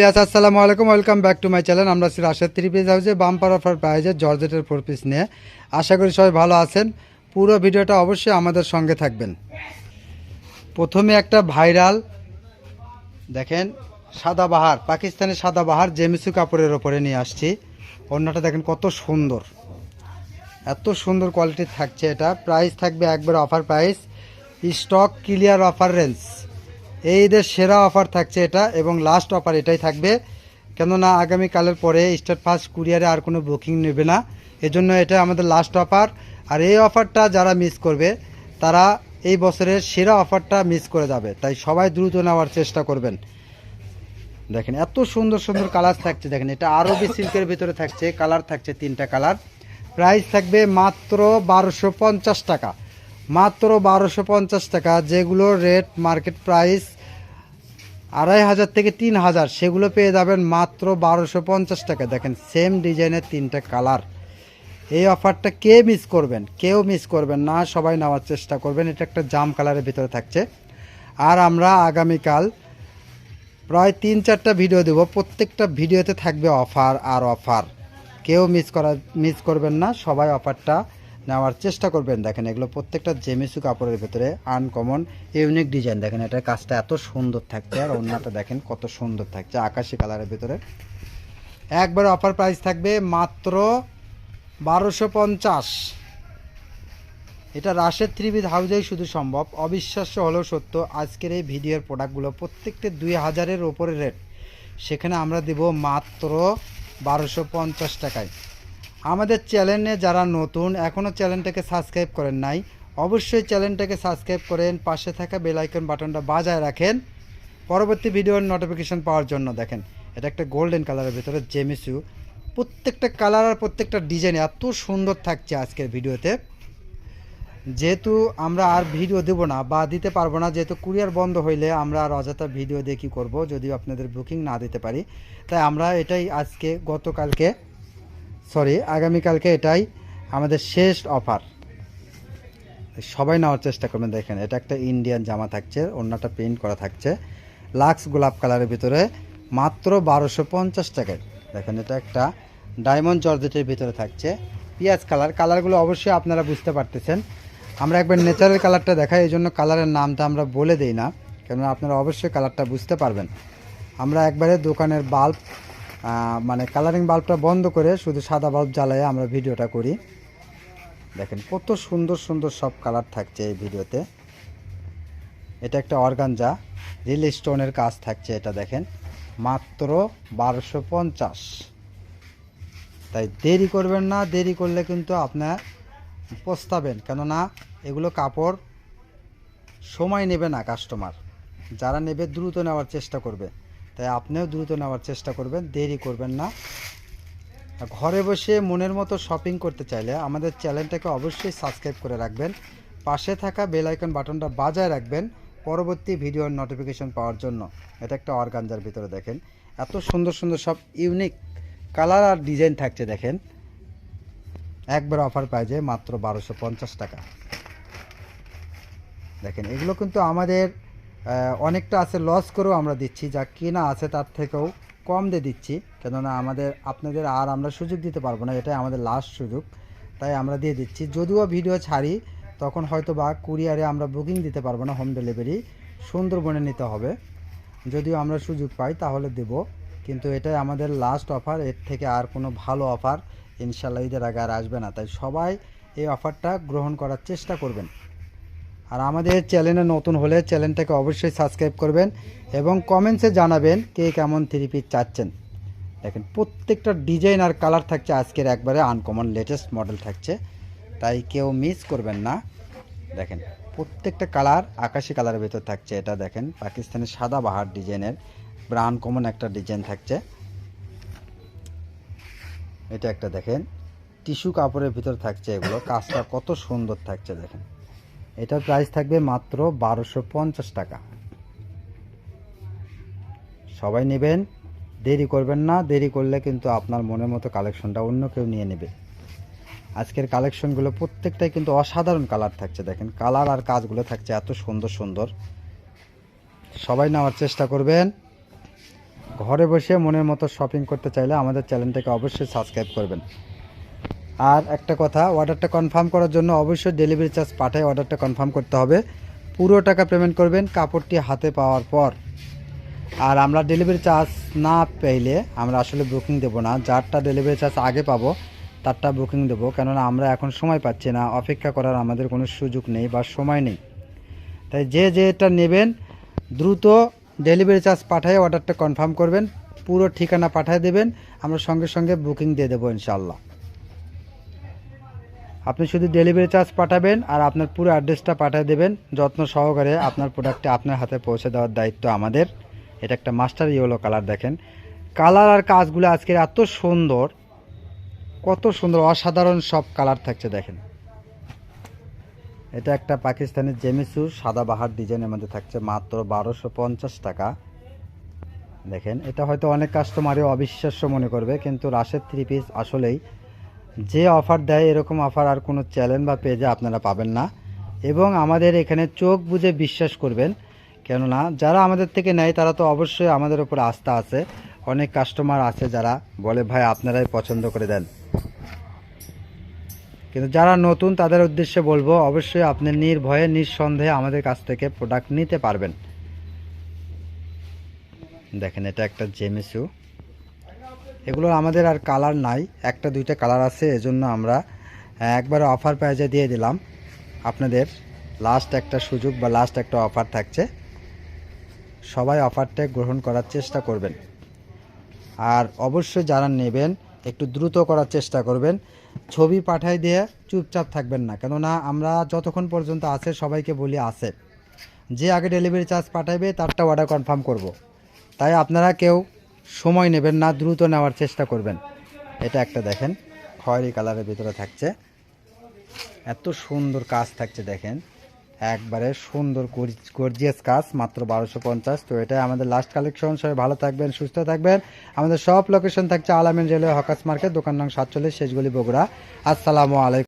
আসসালামু আলাইকুম, welcome back to my channel. আমরা আছি রাশেদ থ্রি পিস হাউসে বাম্পার অফার প্রাইজে জর্জেটের 4 পিস নিয়ে। আশা করি সবাই ভালো আছেন। পুরো ভিডিওটা অবশ্যই আমাদের সঙ্গে থাকবেন। প্রথমে একটা ভাইরাল দেখেন সাদাবাহার, পাকিস্তানি সাদাবাহার জেমিসু কাপড়ের ওপরে নিয়ে আসছি। অন্যটা দেখেন কত সুন্দর, এত সুন্দর কোয়ালিটির থাকছে। এটা প্রাইস থাকবে একবার offer price, stock clear offer range. এই ঈদের সেরা অফার থাকছে এটা, এবং লাস্ট অফার এটাই থাকবে। কেননা আগামীকালের পরে স্টার ফার্স্ট কুরিয়ারে আর কোনো বুকিং নেবে না, এজন্য এটা আমাদের লাস্ট অফার। আর এই অফারটা যারা মিস করবে তারা এই বছরের সেরা অফারটা মিস করে যাবে, তাই সবাই দ্রুত নেওয়ার চেষ্টা করবেন। দেখেন এত সুন্দর সুন্দর কালার থাকছে। দেখেন এটা আরবি সিল্কের ভিতরে থাকছে, কালার থাকছে 3টা কালার। প্রাইস থাকবে মাত্র 1250 টাকা, মাত্র 1250 টাকা। যেগুলো রেট মার্কেট প্রাইস 2500 থেকে 3000, সেগুলো পেয়ে যাবেন মাত্র 1250 টাকা। দেখেন সেম ডিজাইনের 3টা কালার। এই অফারটা কে মিস করবেন? কেউ মিস করবেন না, সবাই নেওয়ার চেষ্টা করবেন। এটা একটা জাম কালারের ভিতরে থাকছে। আর আমরা আগামীকাল প্রায় 3-4টা ভিডিও দেব, প্রত্যেকটা ভিডিওতে থাকবে অফার আর অফার। কেউ মিস করবেন না, সবাই অফারটা নেওয়ার চেষ্টা করবেন। দেখেন এগুলো প্রত্যেকটা জেমিসু কাপড়ের ভিতরে আনকমন ইউনিক ডিজাইন। দেখেন এটার কাজটা এত সুন্দর থাকছে, আর অন্যটা দেখেন কত সুন্দর থাকছে আকাশি কালারের ভিতরে। একবার অফার প্রাইস থাকবে মাত্র 1250। এটা রাশেদ থ্রি পিস হাউজেই শুধু সম্ভব। অবিশ্বাস্য হলেও সত্য, আজকের এই ভিডিওর প্রোডাক্টগুলো প্রত্যেকটা 2000-এর ওপরে রেট, সেখানে আমরা দেব মাত্র 1250 টাকায়। আমাদের চ্যানেলে যারা নতুন, এখনও চ্যানেলটাকে সাবস্ক্রাইব করেন নাই, অবশ্যই চ্যানেলটাকে সাবস্ক্রাইব করেন, পাশে থাকা বেল আইকন বাটনটা বাজায় রাখেন পরবর্তী ভিডিওর নোটিফিকেশন পাওয়ার জন্য। দেখেন এটা একটা গোল্ডেন কালারের ভিতরে জেমিসু, প্রত্যেকটা কালার আর প্রত্যেকটা ডিজাইন এত সুন্দর থাকছে আজকের ভিডিওতে। যেহেতু আমরা আর ভিডিও দেবো না বা দিতে পারবো না, যেহেতু কুরিয়ার বন্ধ হইলে আমরা আর অযথা ভিডিও দিয়ে কী করবো যদি আপনাদের বুকিং না দিতে পারি, তাই আমরা এটাই আজকে আগামীকালকে এটাই আমাদের শেষ অফার, সবাই নেওয়ার চেষ্টা করবেন। দেখেন এটা একটা ইন্ডিয়ান জামা থাকছে, ওড়নাটা প্রিন্ট করা থাকছে লাক্স গোলাপ কালারের ভিতরে, মাত্র 1250 টাকায়। দেখেন এটা একটা ডায়মন্ড জর্জেটের ভিতরে থাকছে পিঁয়াজ কালার। কালারগুলো অবশ্যই আপনারা বুঝতে পারতেছেন। আমরা একবার ন্যাচারাল কালারটা দেখাই, এই জন্য কালারের নামটা আমরা বলে দিই না, কেননা আপনারা অবশ্যই কালারটা বুঝতে পারবেন। আমরা একবারে দোকানের বাল্ব মানে কালারিং বাল্বটা বন্ধ করে শুধু সাদা বাল্ব জ্বালায় আমরা ভিডিওটা করি। দেখেন কত সুন্দর সুন্দর সব কালার থাকছে এই ভিডিওতে। এটা একটা অর্গানজা রিল স্টোনের কাজ থাকছে, এটা দেখেন মাত্র 1250। তাই দেরি করবেন না, দেরি করলে কিন্তু আপনার পস্তাবেন, কেননা এগুলো কাপড় সময় নেবে না কাস্টমার, যারা নেবে দ্রুত নেওয়ার চেষ্টা করবে। তাই আপনিও দ্রুত নেওয়ার চেষ্টা করবেন, দেরি করবেন না। ঘরে বসে মনের মতো শপিং করতে চাইলে আমাদের চ্যানেলটাকে অবশ্যই সাবস্ক্রাইব করে রাখবেন, পাশে থাকা বেল আইকন বাটনটা বাজায় রাখবেন পরবর্তী ভিডিওর নোটিফিকেশন পাওয়ার জন্য। এটা একটা অর্গানজার ভিতরে দেখেন এত সুন্দর সুন্দর সব ইউনিক কালার আর ডিজাইন থাকছে। দেখেন একবার অফার পাওয়া যায় মাত্র 1250 টাকা। দেখেন এগুলো কিন্তু আমাদের অনেকটা আছে, লস করেও আমরা দিচ্ছি, যা কেনা আছে তার থেকেও কম দিয়ে দিচ্ছি, কেননা আপনাদের আর আমরা সুযোগ দিতে পারবো না, এটাই আমাদের লাস্ট সুযোগ, তাই আমরা দিয়ে দিচ্ছি। যদিও ভিডিও ছাড়ি তখন হয়তো বা কুরিয়ারে আমরা বুকিং দিতে পারবো না, হোম ডেলিভারি সুন্দরবনে নিতে হবে। যদিও আমরা সুযোগ পাই তাহলে দেব, কিন্তু এটাই আমাদের লাস্ট অফার। এর থেকে আর কোনো ভালো অফার ইনশাল্লাহ ঈদের আগে আর আসবে না, তাই সবাই এই অফারটা গ্রহণ করার চেষ্টা করবেন। আর আমাদের চ্যানেলে নতুন হলে চ্যানেলটাকে অবশ্যই সাবস্ক্রাইব করবেন এবং কমেন্টসে জানাবেন কে কেমন থ্রি পিস চাচ্ছেন। দেখেন প্রত্যেকটা ডিজাইন আর কালার থাকছে আজকের একবারে আনকমন লেটেস্ট মডেল থাকছে, তাই কেউ মিস করবেন না। দেখেন প্রত্যেকটা কালার আকাশি কালারের ভিতর থাকছে। এটা দেখেন পাকিস্তানের সাদা বাহার ডিজাইনের আনকমন একটা ডিজাইন থাকছে। এটা একটা দেখেন টিস্যু কাপড়ের ভিতর থাকছে, এগুলো কাজটা কত সুন্দর থাকছে। দেখেন এটার প্রাইস থাকবে মাত্র 1250 টাকা। সবাই নেবেন, দেরি করবেন না, দেরি করলে কিন্তু আপনার মনের মতো কালেকশনটা অন্য কেউ নিয়ে নেবে। আজকের কালেকশনগুলো প্রত্যেকটাই কিন্তু অসাধারণ কালার থাকছে। দেখেন কালার আর কাজগুলো থাকছে এত সুন্দর সুন্দর, সবাই নেওয়ার চেষ্টা করবেন। ঘরে বসে মনের মতো শপিং করতে চাইলে আমাদের চ্যানেলটাকে অবশ্যই সাবস্ক্রাইব করবেন। আর একটা কথা, অর্ডারটা কনফার্ম করার জন্য অবশ্যই ডেলিভারি চার্জ পাঠায় অর্ডারটা কনফার্ম করতে হবে। পুরো টাকা পেমেন্ট করবেন কাপড়টি হাতে পাওয়ার পর। আর আমরা ডেলিভারি চার্জ না পেলে আমরা আসলে বুকিং দেবো না। যারটা ডেলিভারি চার্জ আগে পাবো তারটা বুকিং দেবো, কেননা আমরা এখন সময় পাচ্ছি না, অপেক্ষা করার আমাদের কোনো সুযোগ নেই বা সময় নেই। তাই যে যেটা নেবেন দ্রুত ডেলিভারি চার্জ পাঠিয়ে অর্ডারটা কনফার্ম করবেন, পুরো ঠিকানা পাঠিয়ে দেবেন, আমরা সঙ্গে সঙ্গে বুকিং দিয়ে দেবো ইনশাল্লাহ। আপনি শুধু ডেলিভারি চার্জ পাঠাবেন আর আপনার পুরো অ্যাড্রেসটা পাঠিয়ে দেবেন, যত্ন সহকারে আপনার প্রোডাক্টটি আপনার হাতে পৌঁছে দেওয়ার দায়িত্ব আমাদের। এটা একটা মাস্টার ইয়েলো কালার, দেখেন কালার আর কাজগুলো আজকের এত সুন্দর, কত সুন্দর অসাধারণ সব কালার থাকছে দেখেন। এটা একটা পাকিস্তানি জেমিসু সাদাবাহার ডিজাইনের মধ্যে থাকছে, মাত্র 1250 টাকা। দেখেন এটা হয়তো অনেক কাস্টমারই অবিশ্বাস্য মনে করবে, কিন্তু রাশেদ থ্রি পিস আসলেই যে অফার দেয় এরকম অফার আর কোনো চ্যানেল বা পেজে আপনারা পাবেন না। এবং আমাদের এখানে চোখ বুজে বিশ্বাস করবেন, কেননা যারা আমাদের থেকে নেয় তারা তো অবশ্যই আমাদের উপর আস্থা আছে। অনেক কাস্টমার আছে যারা বলে ভাই আপনারাই পছন্দ করে দেন, কিন্তু যারা নতুন তাদের উদ্দেশ্যে বলবো অবশ্যই আপনি নির্ভয়ে নিঃসন্দেহে আমাদের কাছ থেকে প্রোডাক্ট নিতে পারবেন। দেখেন এটা একটা জেমিসু, এগুলো আমাদের আর কালার নাই, একটা দুইটা কালার আছে, এজন্য আমরা একবারে অফার প্রাইজে দিয়ে দিলাম আপনাদের। লাস্ট একটা সুযোগ বা লাস্ট একটা অফার থাকছে, সবাই অফারটা গ্রহণ করার চেষ্টা করবেন। আর অবশ্যই যারা নেবেন একটু দ্রুত করার চেষ্টা করবেন, ছবি পাঠাই দিয়ে চুপচাপ থাকবেন না, কেননা আমরা যতক্ষণ পর্যন্ত আছে সবাইকে বলি আছে, যে আগে ডেলিভারি চার্জ পাঠাবে তারটা অর্ডার কনফার্ম করব। তাই আপনারা কেউ সময় নেবেন না, দ্রুত নেওয়ার চেষ্টা করবেন। এটা একটা দেখেন খয়েরি কালারের ভিতরে থাকছে, এত সুন্দর কাজ থাকছে দেখেন, একবারে সুন্দর গর্জিয়াস কাজ, মাত্র 1250। তো এটাই আমাদের লাস্ট কালেকশন। সবাই ভালো থাকবেন, সুস্থ থাকবেন। আমাদের সব লোকেশন থাকছে আলামিন রেলওয়ে হকার্স মার্কেট, দোকান নং 47, শেষগলি, বগুড়া। আসসালামু আলাইকুম।